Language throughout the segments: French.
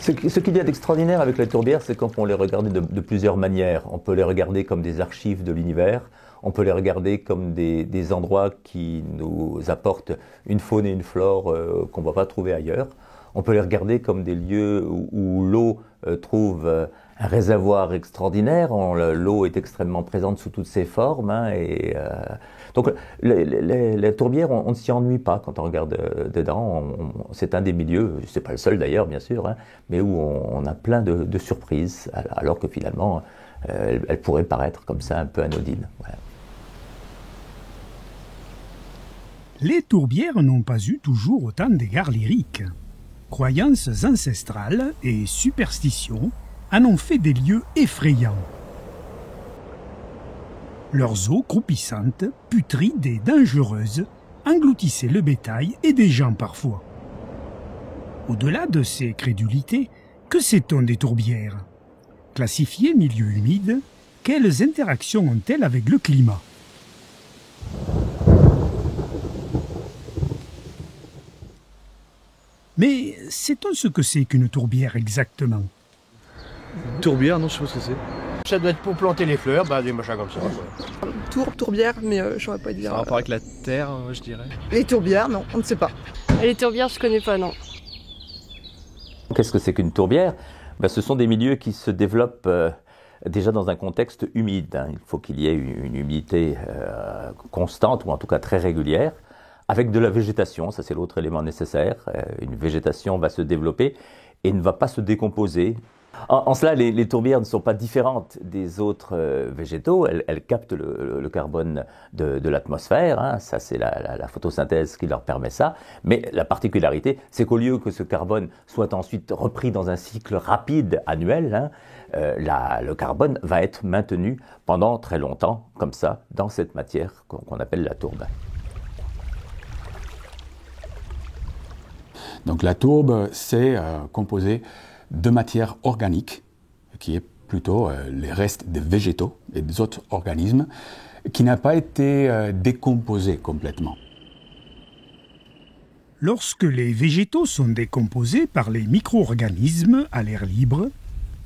Ce qu'il y a d'extraordinaire avec les tourbières, c'est qu'on les regarde de plusieurs manières. On peut les regarder comme des archives de l'univers, on peut les regarder comme des endroits qui nous apportent une faune et une flore qu'on ne va pas trouver ailleurs. On peut les regarder comme des lieux où l'eau trouve un réservoir extraordinaire. L'eau est extrêmement présente sous toutes ses formes. Donc les tourbières, on ne s'y ennuie pas quand on regarde dedans. C'est un des milieux, c'est pas le seul d'ailleurs bien sûr, hein, mais où on a plein de surprises, alors que finalement elles pourraient paraître comme ça un peu anodines. Ouais. Les tourbières n'ont pas eu toujours autant d'égards lyriques. Croyances ancestrales et superstitions en ont fait des lieux effrayants. Leurs eaux croupissantes, putrides et dangereuses, engloutissaient le bétail et des gens parfois. Au-delà de ces crédulités, que sait-on des tourbières? Classifiées milieu humide, quelles interactions ont-elles avec le climat? Mais sait-on ce que c'est qu'une tourbière exactement? Tourbière, non, je sais pas ce que c'est. Ça doit être pour planter les fleurs, des machins comme ça. Tourbière, mais je saurais pas dire. Ça a rapport avec la terre, je dirais. Les tourbières, non, on ne sait pas. Les tourbières, je connais pas, non. Qu'est-ce que c'est qu'une tourbière? Ce sont des milieux qui se développent déjà dans un contexte humide. Hein. Il faut qu'il y ait une humidité constante, ou en tout cas très régulière, avec de la végétation, ça c'est l'autre élément nécessaire. Une végétation va se développer et ne va pas se décomposer. En cela, les tourbières ne sont pas différentes des autres végétaux. Elles captent le carbone de l'atmosphère. Hein. Ça, c'est la photosynthèse qui leur permet ça. Mais la particularité, c'est qu'au lieu que ce carbone soit ensuite repris dans un cycle rapide annuel, hein, le carbone va être maintenu pendant très longtemps, comme ça, dans cette matière qu'on appelle la tourbe. Donc la tourbe, c'est composé de matière organique, qui est plutôt les restes des végétaux et des autres organismes, qui n'a pas été décomposé complètement. Lorsque les végétaux sont décomposés par les micro-organismes à l'air libre,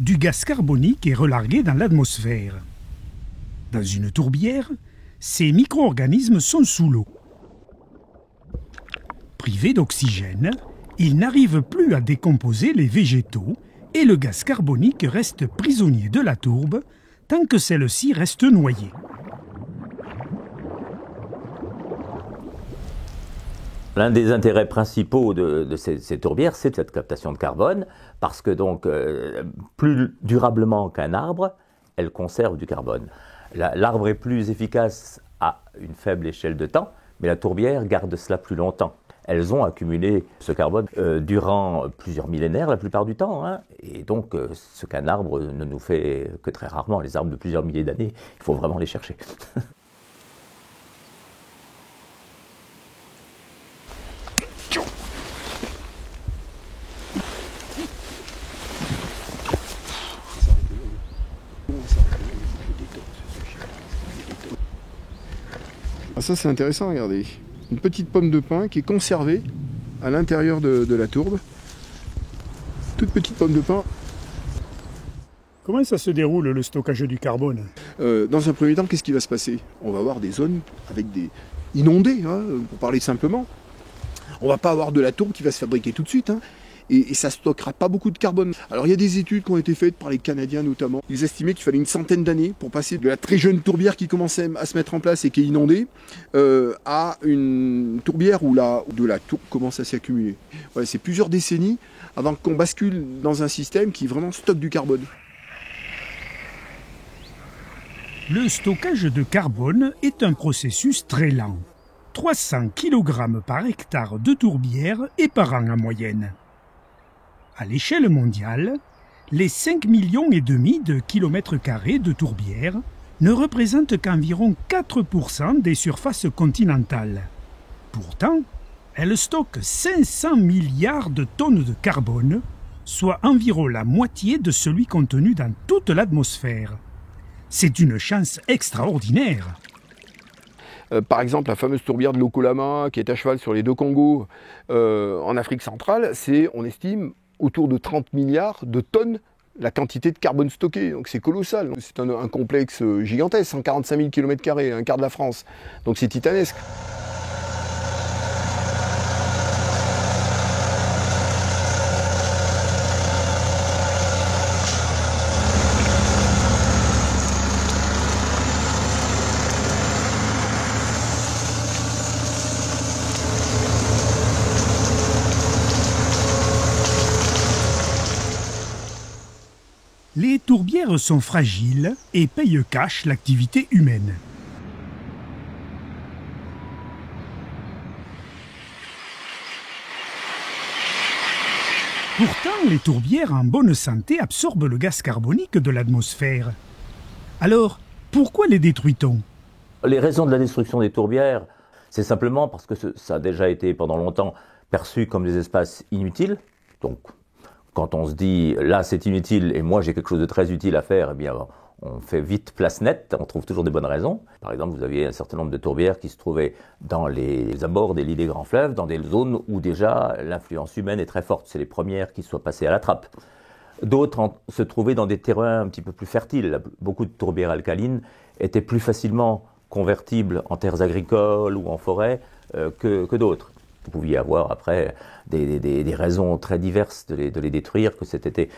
du gaz carbonique est relargué dans l'atmosphère. Dans une tourbière, ces micro-organismes sont sous l'eau. Privés d'oxygène, ils n'arrivent plus à décomposer les végétaux et le gaz carbonique reste prisonnier de la tourbe tant que celle-ci reste noyée. L'un des intérêts principaux de ces tourbières, c'est cette captation de carbone, parce que donc, plus durablement qu'un arbre, elle conserve du carbone. L'arbre est plus efficace à une faible échelle de temps, mais la tourbière garde cela plus longtemps. Elles ont accumulé ce carbone durant plusieurs millénaires la plupart du temps. Hein, et donc, ce qu'un arbre ne nous fait que très rarement. Les arbres de plusieurs milliers d'années, il faut vraiment les chercher. Ah, ça c'est intéressant, regardez. Une petite pomme de pin qui est conservée à l'intérieur de la tourbe. Toute petite pomme de pin. Comment ça se déroule le stockage du carbone? Dans un premier temps, qu'est-ce qui va se passer? On va avoir des zones avec des inondées, hein, pour parler simplement. On va pas avoir de la tourbe qui va se fabriquer tout de suite. Hein. Et ça stockera pas beaucoup de carbone. Alors il y a des études qui ont été faites par les Canadiens notamment. Ils estimaient qu'il fallait une centaine d'années pour passer de la très jeune tourbière qui commençait à se mettre en place et qui est inondée à une tourbière où de la tourbe commence à s'accumuler. Voilà, c'est plusieurs décennies avant qu'on bascule dans un système qui vraiment stocke du carbone. Le stockage de carbone est un processus très lent. 300 kg par hectare de tourbière et par an en moyenne. À l'échelle mondiale, les 5,5 millions de kilomètres carrés de tourbières ne représentent qu'environ 4% des surfaces continentales. Pourtant, elles stockent 500 milliards de tonnes de carbone, soit environ la moitié de celui contenu dans toute l'atmosphère. C'est une chance extraordinaire. Par exemple, la fameuse tourbière de l'Okolama, qui est à cheval sur les deux Congos en Afrique centrale, c'est, on estime, autour de 30 milliards de tonnes la quantité de carbone stocké. Donc c'est colossal. C'est un complexe gigantesque, 145 000 km², un quart de la France. Donc c'est titanesque. Les tourbières sont fragiles et payent cash l'activité humaine. Pourtant, les tourbières en bonne santé absorbent le gaz carbonique de l'atmosphère. Alors, pourquoi les détruit-on? Les raisons de la destruction des tourbières, c'est simplement parce que ça a déjà été pendant longtemps perçu comme des espaces inutiles. Donc, quand on se dit là c'est inutile et moi j'ai quelque chose de très utile à faire, eh bien on fait vite place nette, on trouve toujours des bonnes raisons. Par exemple, vous aviez un certain nombre de tourbières qui se trouvaient dans les abords des lits des grands fleuves, dans des zones où déjà l'influence humaine est très forte. C'est les premières qui soient passées à la trappe. D'autres se trouvaient dans des terrains un petit peu plus fertiles. Beaucoup de tourbières alcalines étaient plus facilement convertibles en terres agricoles ou en forêt que d'autres. Vous pouviez avoir après des raisons très diverses de les détruire, que c'était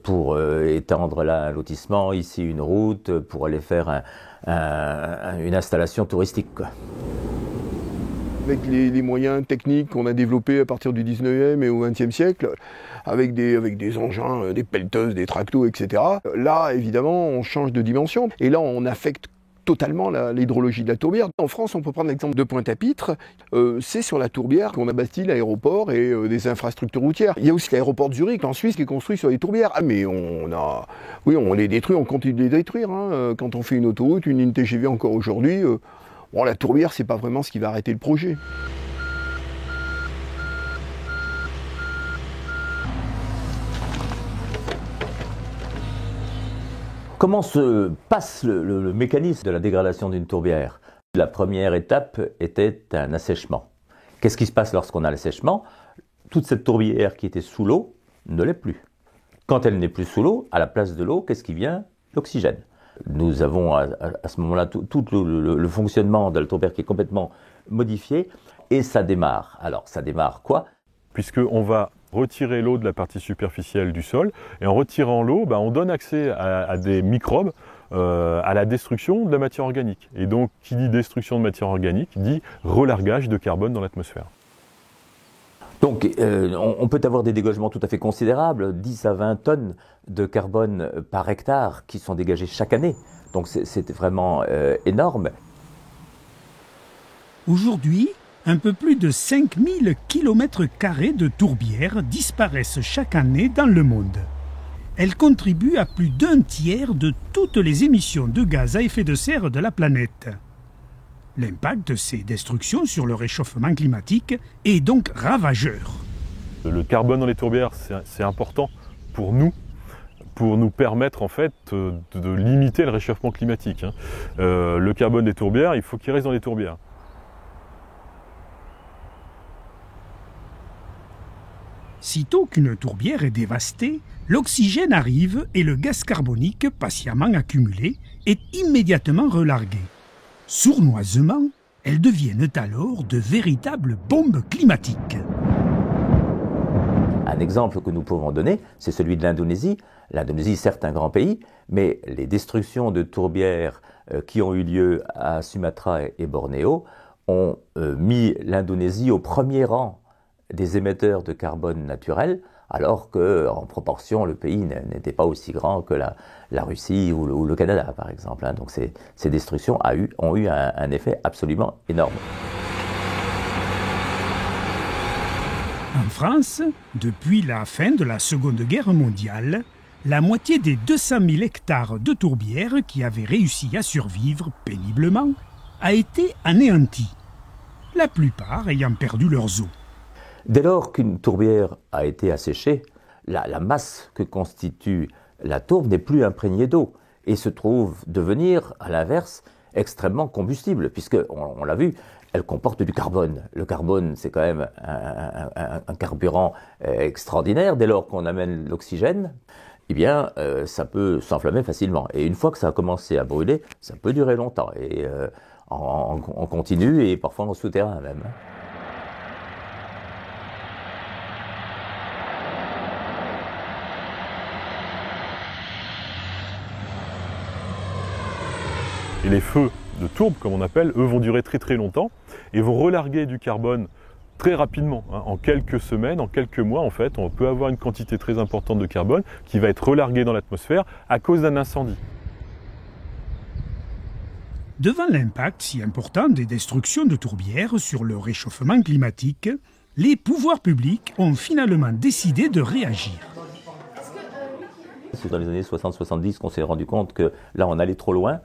pour étendre là un lotissement, ici une route, pour aller faire une installation touristique, quoi. Avec les moyens techniques qu'on a développés à partir du 19e et au 20e siècle, avec des engins, des pelleteuses, des tractos, etc. Là, évidemment, on change de dimension. Et là, on affecte totalement l'hydrologie de la tourbière. En France, on peut prendre l'exemple de Pointe-à-Pitre. C'est sur la tourbière qu'on a bâti l'aéroport et des infrastructures routières. Il y a aussi l'aéroport de Zurich en Suisse qui est construit sur les tourbières. Ah, mais on les détruit, on continue de les détruire. Hein. Quand on fait une autoroute, une ligne TGV encore aujourd'hui, la tourbière, c'est pas vraiment ce qui va arrêter le projet. Comment se passe le mécanisme de la dégradation d'une tourbière? La première étape était un assèchement. Qu'est-ce qui se passe lorsqu'on a l'assèchement? Toute cette tourbière qui était sous l'eau ne l'est plus. Quand elle n'est plus sous l'eau, à la place de l'eau, qu'est-ce qui vient? L'oxygène. Nous avons à ce moment-là tout le fonctionnement de la tourbière qui est complètement modifié et ça démarre. Alors ça démarre quoi? Puisqu'on va retirer l'eau de la partie superficielle du sol, et en retirant l'eau, on donne accès à des microbes, à la destruction de la matière organique. Et donc, qui dit destruction de matière organique, dit relargage de carbone dans l'atmosphère. Donc, on peut avoir des dégagements tout à fait considérables, 10 à 20 tonnes de carbone par hectare qui sont dégagées chaque année. Donc, c'est vraiment énorme. Aujourd'hui, un peu plus de 5000 km² de tourbières disparaissent chaque année dans le monde. Elles contribuent à plus d'un tiers de toutes les émissions de gaz à effet de serre de la planète. L'impact de ces destructions sur le réchauffement climatique est donc ravageur. Le carbone dans les tourbières, c'est important pour nous permettre en fait de limiter le réchauffement climatique. Le carbone des tourbières, il faut qu'il reste dans les tourbières. Sitôt qu'une tourbière est dévastée, l'oxygène arrive et le gaz carbonique, patiemment accumulé, est immédiatement relargué. Sournoisement, elles deviennent alors de véritables bombes climatiques. Un exemple que nous pouvons donner, c'est celui de l'Indonésie. L'Indonésie, certes un grand pays, mais les destructions de tourbières qui ont eu lieu à Sumatra et Bornéo ont mis l'Indonésie au premier rang des émetteurs de carbone naturel, alors qu'en proportion, le pays n'était pas aussi grand que la Russie ou le Canada, par exemple. Donc ces destructions ont eu un effet absolument énorme. En France, depuis la fin de la Seconde Guerre mondiale, la moitié des 200 000 hectares de tourbières qui avaient réussi à survivre péniblement a été anéantie, la plupart ayant perdu leurs eaux. Dès lors qu'une tourbière a été asséchée, la masse que constitue la tourbe n'est plus imprégnée d'eau et se trouve devenir, à l'inverse, extrêmement combustible, puisque, on l'a vu, elle comporte du carbone. Le carbone, c'est quand même un carburant extraordinaire. Dès lors qu'on amène l'oxygène, eh bien, ça peut s'enflammer facilement. Et une fois que ça a commencé à brûler, ça peut durer longtemps. Et en continu et parfois en souterrain même. Et les feux de tourbe, comme on appelle, eux vont durer très très longtemps et vont relarguer du carbone très rapidement. En quelques semaines, en quelques mois, en fait, on peut avoir une quantité très importante de carbone qui va être relarguée dans l'atmosphère à cause d'un incendie. Devant l'impact si important des destructions de tourbières sur le réchauffement climatique, les pouvoirs publics ont finalement décidé de réagir. C'est dans les années 60-70 qu'on s'est rendu compte que là, on allait trop loin.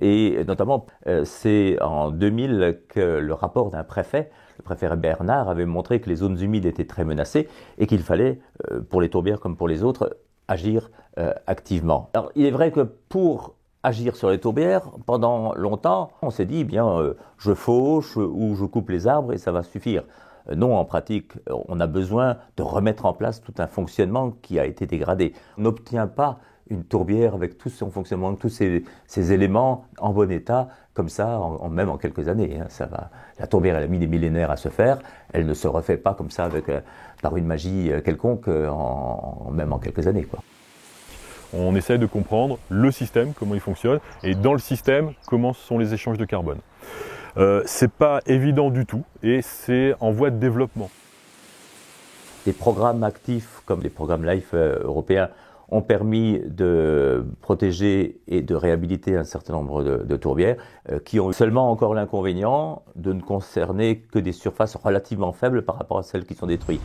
Et notamment, c'est en 2000 que le rapport d'un préfet, le préfet Bernard, avait montré que les zones humides étaient très menacées et qu'il fallait, pour les tourbières comme pour les autres, agir activement. Alors, il est vrai que pour agir sur les tourbières, pendant longtemps, on s'est dit, eh bien, je fauche ou je coupe les arbres et ça va suffire. Non, en pratique, on a besoin de remettre en place tout un fonctionnement qui a été dégradé. On n'obtient pas une tourbière avec tout son fonctionnement, tous ces éléments en bon état, comme ça, même en quelques années. Ça va. La tourbière, elle a mis des millénaires à se faire, elle ne se refait pas comme ça par une magie quelconque, même en quelques années, quoi. On essaie de comprendre le système, comment il fonctionne, et dans le système, comment sont les échanges de carbone. C'est pas évident du tout, et c'est en voie de développement. Des programmes actifs, comme les programmes LIFE européens, ont permis de protéger et de réhabiliter un certain nombre de tourbières qui ont seulement encore l'inconvénient de ne concerner que des surfaces relativement faibles par rapport à celles qui sont détruites.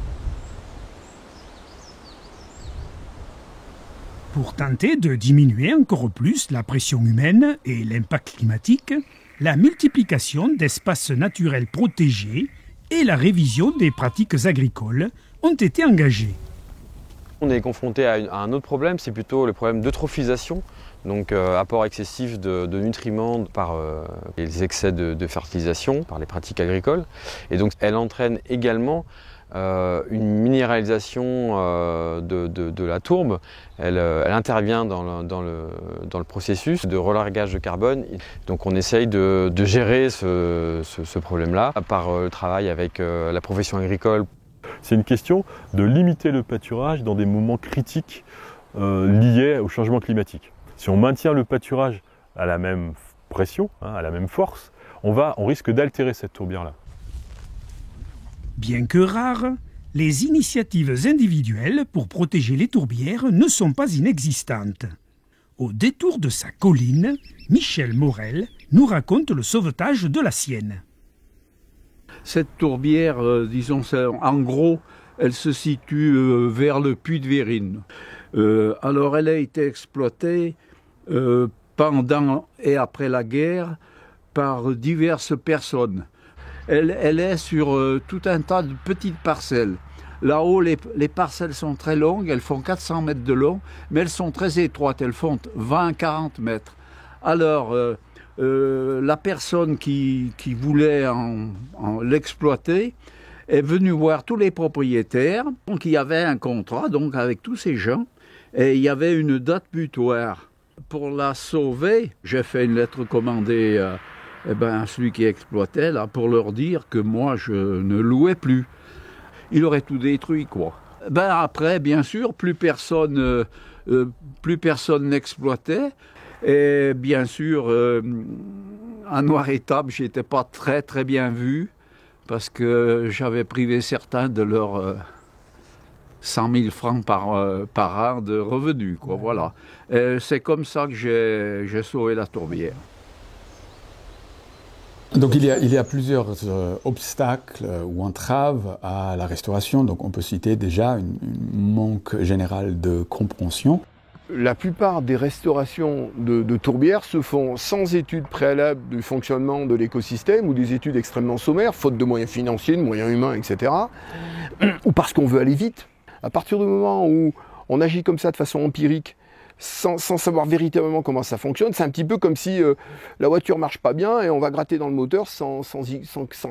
Pour tenter de diminuer encore plus la pression humaine et l'impact climatique, la multiplication d'espaces naturels protégés et la révision des pratiques agricoles ont été engagées. On est confronté à un autre problème, c'est plutôt le problème d'eutrophisation, donc apport excessif de nutriments par les excès de fertilisation, par les pratiques agricoles. Et donc elle entraîne également une minéralisation de la tourbe. Elle intervient dans le processus de relargage de carbone. Donc on essaye de gérer ce problème-là par le travail avec la profession agricole. C'est une question de limiter le pâturage dans des moments critiques liés au changement climatique. Si on maintient le pâturage à la même pression, à la même force, on risque d'altérer cette tourbière-là. Bien que rares, les initiatives individuelles pour protéger les tourbières ne sont pas inexistantes. Au détour de sa colline, Michel Morel nous raconte le sauvetage de la sienne. Cette tourbière, disons en gros, elle se situe vers le puits de Vérines. Alors elle a été exploitée pendant et après la guerre par diverses personnes. Elle est sur tout un tas de petites parcelles. Là-haut, les parcelles sont très longues, elles font 400 mètres de long, mais elles sont très étroites, elles font 20-40 mètres. Alors, la personne qui voulait l'exploiter est venue voir tous les propriétaires. Donc il y avait un contrat donc, avec tous ces gens et il y avait une date butoir. Pour la sauver, j'ai fait une lettre commandée à celui qui exploitait là, pour leur dire que moi je ne louais plus. Il aurait tout détruit, quoi. Après, bien sûr, plus personne n'exploitait. Et bien sûr, à Noir-Étape, je n'étais pas très très bien vu parce que j'avais privé certains de leurs 100 000 francs par an de revenus, quoi, voilà. Et c'est comme ça que j'ai sauvé la tourbière. Donc il y a plusieurs obstacles ou entraves à la restauration. Donc on peut citer déjà un manque général de compréhension. La plupart des restaurations de tourbières se font sans études préalables du fonctionnement de l'écosystème ou des études extrêmement sommaires, faute de moyens financiers, de moyens humains, etc. Ou parce qu'on veut aller vite. À partir du moment où on agit comme ça de façon empirique, sans savoir véritablement comment ça fonctionne. C'est un petit peu comme si la voiture marche pas bien et on va gratter dans le moteur sans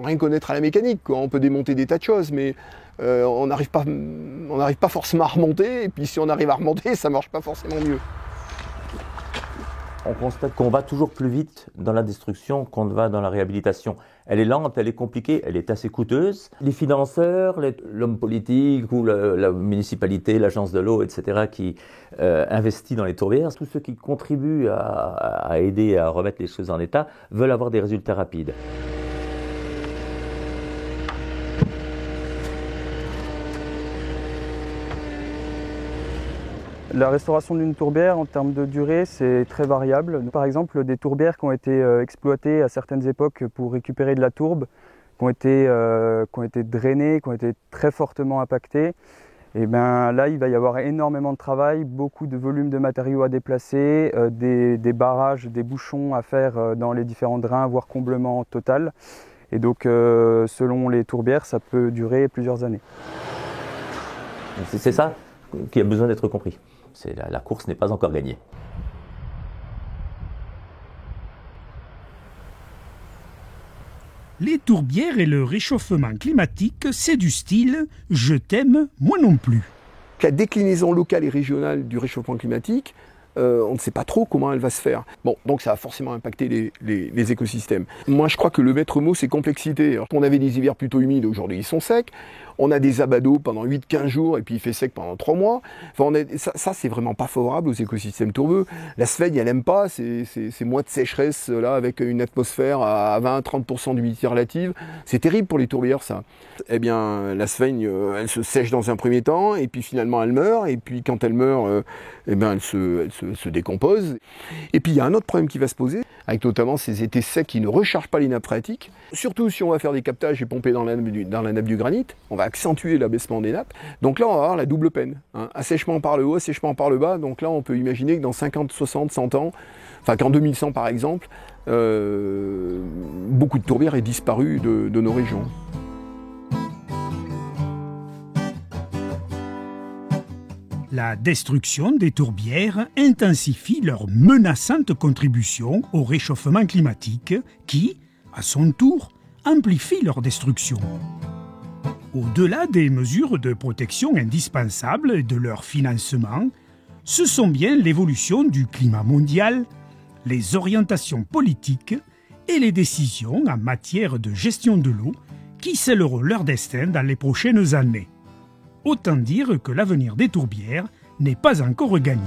rien connaître à la mécanique, quoi. On peut démonter des tas de choses, mais on n'arrive pas forcément à remonter, et puis si on arrive à remonter, ça marche pas forcément mieux. On constate qu'on va toujours plus vite dans la destruction qu'on ne va dans la réhabilitation. Elle est lente, elle est compliquée, elle est assez coûteuse. Les financeurs, l'homme politique ou la municipalité, l'agence de l'eau, etc., qui investit dans les tourbières, tous ceux qui contribuent à aider à remettre les choses en état, veulent avoir des résultats rapides. La restauration d'une tourbière, en termes de durée, c'est très variable. Par exemple, des tourbières qui ont été exploitées à certaines époques pour récupérer de la tourbe, qui ont été drainées, qui ont été très fortement impactées, et bien là, il va y avoir énormément de travail, beaucoup de volume de matériaux à déplacer, des barrages, des bouchons à faire dans les différents drains, voire comblement total. Et donc, selon les tourbières, ça peut durer plusieurs années. C'est ça qui a besoin d'être compris. La course n'est pas encore gagnée. Les tourbières et le réchauffement climatique, c'est du style « je t'aime, moi non plus ». La déclinaison locale et régionale du réchauffement climatique, on ne sait pas trop comment elle va se faire. Bon, donc ça va forcément impacter les écosystèmes. Moi, je crois que le maître mot, c'est complexité. Alors, on avait des hivers plutôt humides, aujourd'hui ils sont secs. On a des abados pendant 8-15 jours et puis il fait sec pendant 3 mois. Enfin, ça c'est vraiment pas favorable aux écosystèmes tourbeux. La Sphaigne, elle aime pas ces mois de sécheresse là avec une atmosphère à 20-30% d'humidité relative. C'est terrible pour les tourbières, ça. Eh bien, la Sphaigne, elle se sèche dans un premier temps et puis finalement elle meurt. Et puis quand elle meurt, eh bien, elle se décompose. Et puis il y a un autre problème qui va se poser, avec notamment ces étés secs qui ne rechargent pas les nappes phréatiques. Surtout si on va faire des captages et pomper dans la nappe du granit, on va accentuer l'abaissement des nappes. Donc là, on va avoir la double peine. Hein. Assèchement par le haut, assèchement par le bas. Donc là, on peut imaginer que dans 50, 60, 100 ans, enfin qu'en 2100 par exemple, beaucoup de tourbières aient disparu de nos régions. La destruction des tourbières intensifie leur menaçante contribution au réchauffement climatique qui, à son tour, amplifie leur destruction. Au-delà des mesures de protection indispensables et de leur financement, ce sont bien l'évolution du climat mondial, les orientations politiques et les décisions en matière de gestion de l'eau qui scelleront leur destin dans les prochaines années. Autant dire que l'avenir des tourbières n'est pas encore gagné.